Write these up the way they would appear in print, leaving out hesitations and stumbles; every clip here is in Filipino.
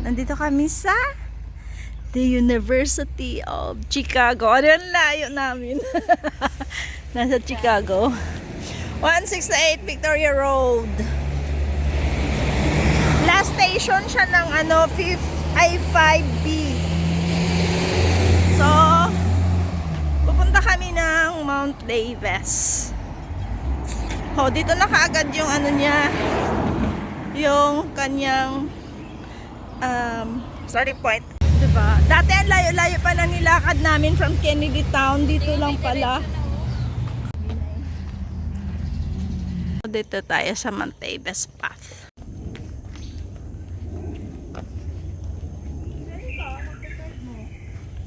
Nandito kami sa the University of Chicago. Ano yung layo namin? Nasa Chicago. 168 Victoria Road. Last station siya ng ano, 5B. So, pupunta kami ng Mount Davis. Oh, dito na kaagad yung ano niya, yung kanyang starting point. Diba? Dati ang layo-layo pa na nilakad namin from Kennedy Town. Dito lang pala. Dito tayo sa Mount Davis Path.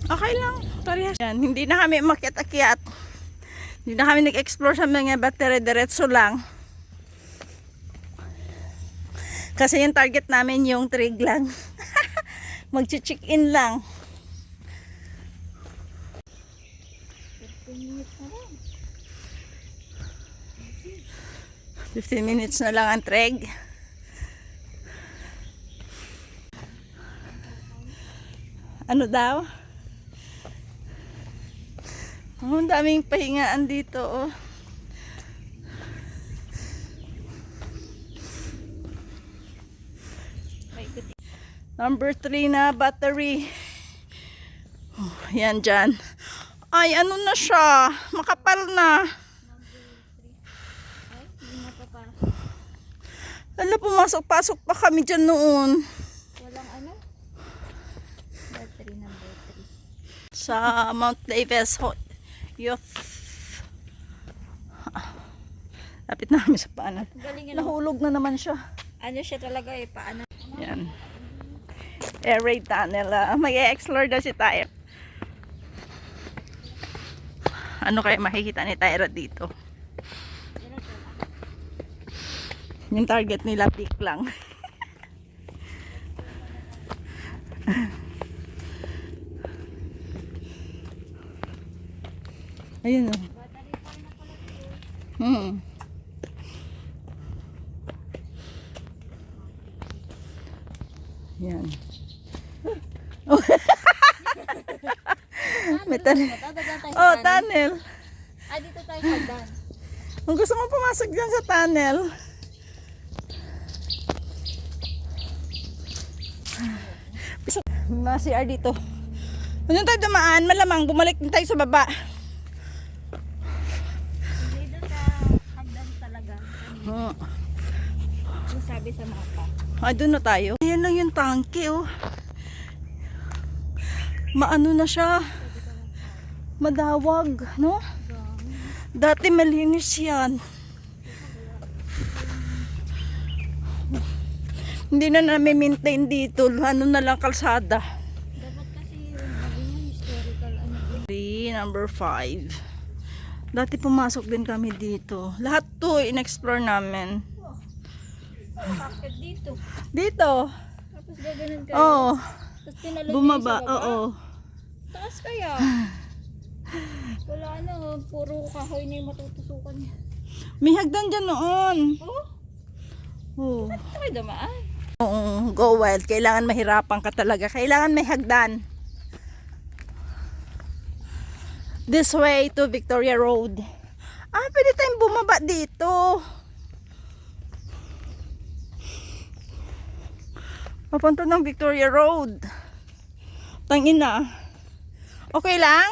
Okay lang. Parehas yan. Hindi na kami umakyat-akyat. Hindi na kami nag-explore sa mga battery. Diretso lang. Kasi yung target namin yung trig lang. Mag-check-in lang. 15 minutes na lang ang trek. Ano daw? Oh, ang daming pahingaan dito, oh. Number 3 na battery. Oh, yan dyan. Ay, ano na siya? Makapal na. Ano, pumasok-pasok pa kami dyan noon. Walang ano? Battery number 3. Sa Mount Davis Youth. Lapit na kami sa paanan. Nahulog na naman siya. Ano siya talaga eh, paano? Yan. Air raid tunnel. Mag-e-explore daw si Tyra. Ano kaya makikita ni Tyra dito? Yung target nila peak lang. Ayun o. Yan. May tunnel. Oh, tunnel. Ah, dito tayo hagdan. Kung gusto mo pumasok dyan sa tunnel. Mga CR dito. Kung tayo dumaan, malamang bumalik din tayo sa baba. Dito sa hagdan talaga. Oh. Yung sabi sa mapa. Ay, doon na tayo. Ayan lang yung tangke, oh. Maano na siya. Madawag, no? Dati malinis yan. Hindi na namin-maintain dito. Ano na lang kalsada. Dapat kasi yung historical ano. Number 5. Dati pumasok din kami dito. Lahat to in-explore namin. Bakit dito? Dito. Tapos gaganon kayo. Oo. Tapos tinalon Bumaba. niyo sa baba. Oo. Taas kaya. Wala na. Puro kahoy na yung matutusukan niya. May hagdan dyan noon. Oh? Oo. Ito kayo dumaan. Oo. Go wild. Kailangan mahirapan ka talaga. Kailangan may hagdan. This way to Victoria Road. Ah, pwede tayong bumaba dito. Papunta ng Victoria Road. Tangina. Okay lang?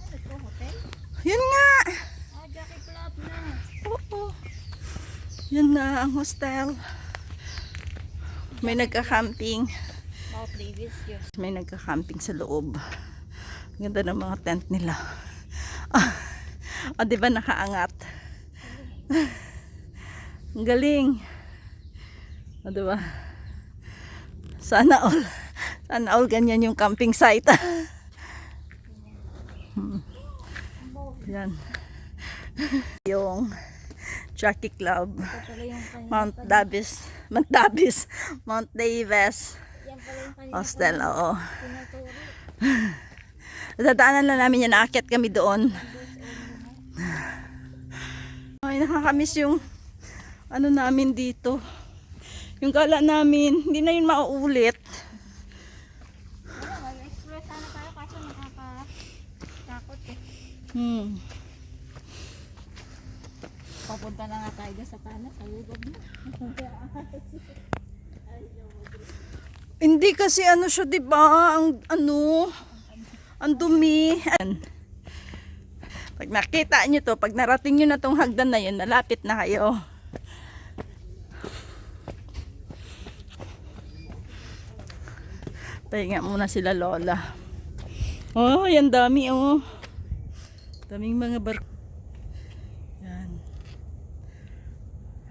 Ito hotel? Yun nga. Ah, Jackie Club na. Oo. Yun na ang hostel. May nagka-camping. Mount Davis yun. May nagka-camping sa loob. Ganda ng mga tent nila. Ah, di ba nakaangat? Ang galing. Ah, di ba? Sana all ganyan yung camping site. Yan. Yung Jackie Club. Ito pala yung kanina. Mount Davis. Mount Davis. Yan pala yung kanina. Hostel, oo. Tinuturo. Dadaanan lang namin yan, naakyat kami doon. Ay, nakakamiss yung ano namin dito. Yung gala namin, hindi na yun mauulit. Mag-explore sana tayo kaso nakakatakot eh. Papunta na nga tayo sa tanas, sa lubog na. Hindi kasi ano siya, 'di ba? Ang dumi. Pag nakita nyo to, pag narating nyo na tong hagdan na yun, malapit na kayo. Pahinga muna sila lola. Oh, yan dami oh. Daming mga barko. Yan.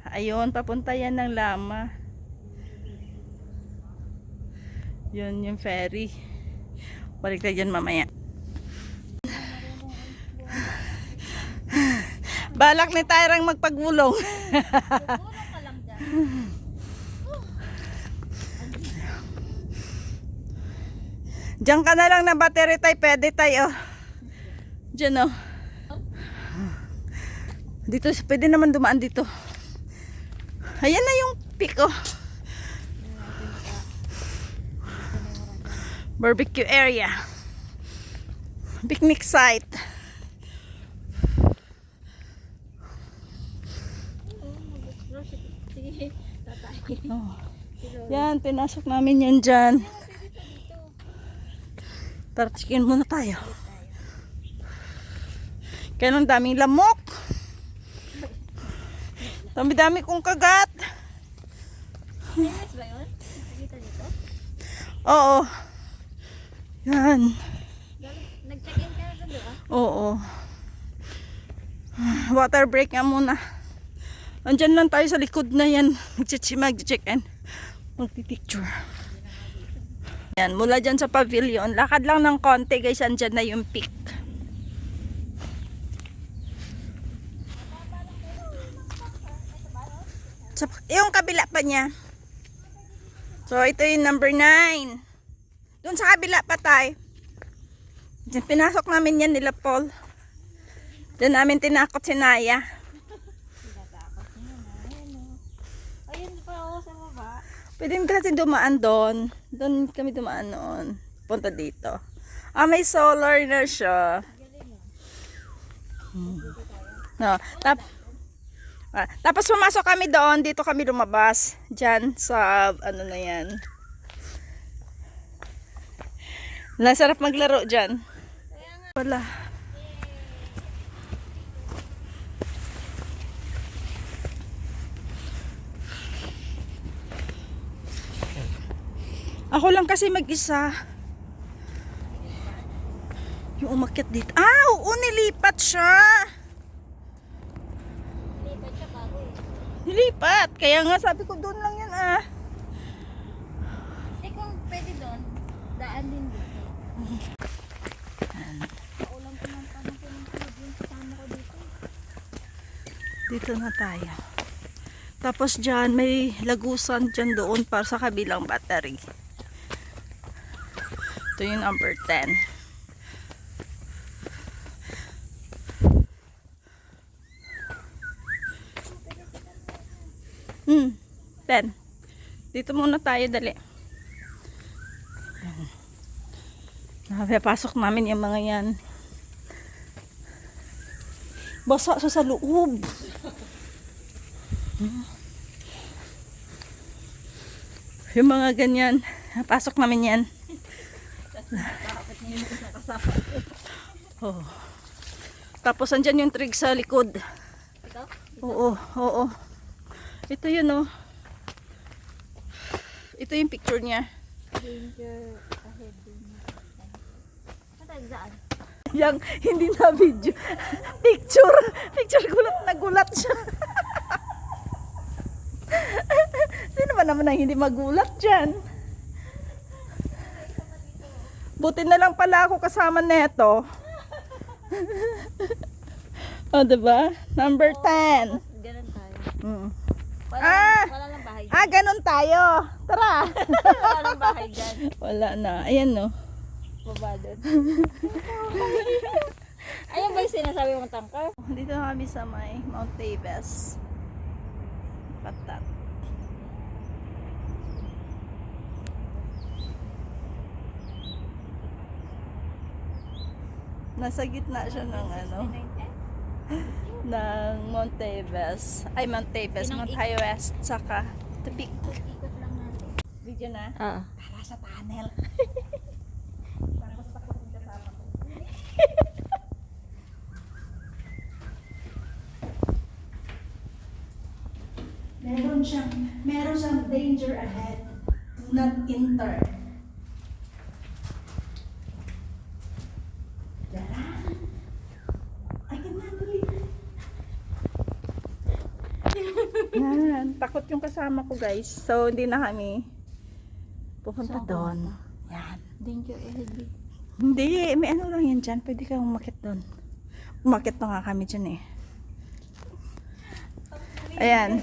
Ayun, papunta yan ng Lama. Yun yung ferry. Balik tayo dyan mamaya. Balak ni Tyrang magpagulong. Siguro ka lang dyan. Diyan ka na lang na battery tayo, pwede tayo. Diyan oh. Dito, pwede naman dumaan dito. Ayan na yung peak oh. Barbecue area. Picnic site. Mag-explore. Sige, tatay. Oh. Yan, pinasok namin yan dyan. Tara, chicken muna tayo. Kaya ang daming lamok. Dami-dami kong kagat. Famous ba yun? Nakikita dito? Oo. Yan. Nag-check-in ka na doon ah? Oo. Water break nga muna. Andyan lang tayo sa likod na yan. Mag-check-in. Magpipicture. Yan, mula dyan sa pavilion. Lakad lang ng konti guys. Andyan na yung peak. Yung kabila pa niya. So, ito yung number 9. Doon sa kabila pa tayo. Diyan, pinasok namin yan nila Paul. Diyan namin tinakot si Naya. Tinatakot niya na. Ayun o. Ayun pa ako sa baba. Pwede kasi dumaan doon. Doon kami dumaan noon. Punta dito. Ah, may solar na siya. No, tapos pumasok kami doon. Dito kami lumabas. Diyan sa ano na yan. Sarap maglaro dyan. Wala. Ako lang kasi mag-isa. Yung umakyat dito. Ah, oo, nilipat siya. Lipat siya bago eh. Nilipat. Kaya nga sabi ko doon lang yan ah. Eh kung pwede doon, daan din dito. Paulang ko ng pamangkin ko yung kasama ko dito. Dito na tayo. Tapos dyan, may lagusan dyan doon para sa kabilang battery. Ito yung number 10. 10. Dito muna tayo, dali. Pasok namin yung mga yan. Basa sa loob. Yung mga ganyan. Pasok namin yan. Oh. Tapos andyan yung trig sa likod. Ito? Oo, oo. Ito yun oh. Ito yung picture niya. Danger ahead din. Ano daan? Yang hindi na video. Picture. Picture, gulat na gulat siya. Sino ba naman ang hindi magulat dyan? Buti na lang pala ako kasama neto. O, diba? Number 10. Ganun tayo. Mm. Wala lang bahay dyan. Ganun tayo. Tara. Wala lang bahay dyan. Wala na. Ayan no. baba doon. Ayun ba yung sinasabi mong tangka? Dito na kami sa may Mount Davis. Patat. Nasa gitna siya ng ano, ng Mount Davis. Ay, Mount Davis, Mount High West, saka the peak. Ikot lang natin. Video na? Oo. Para sa tunnel. meron siyang danger ahead. Do not enter. Diyan. I cannot believe it. Yan, takot yung kasama ko guys. So, hindi na kami pupunta doon. Yan. Danger ahead. Hindi, may ano lang yan dyan. Pwede kang umakit doon. Umakit na nga kami dyan eh. Ayan.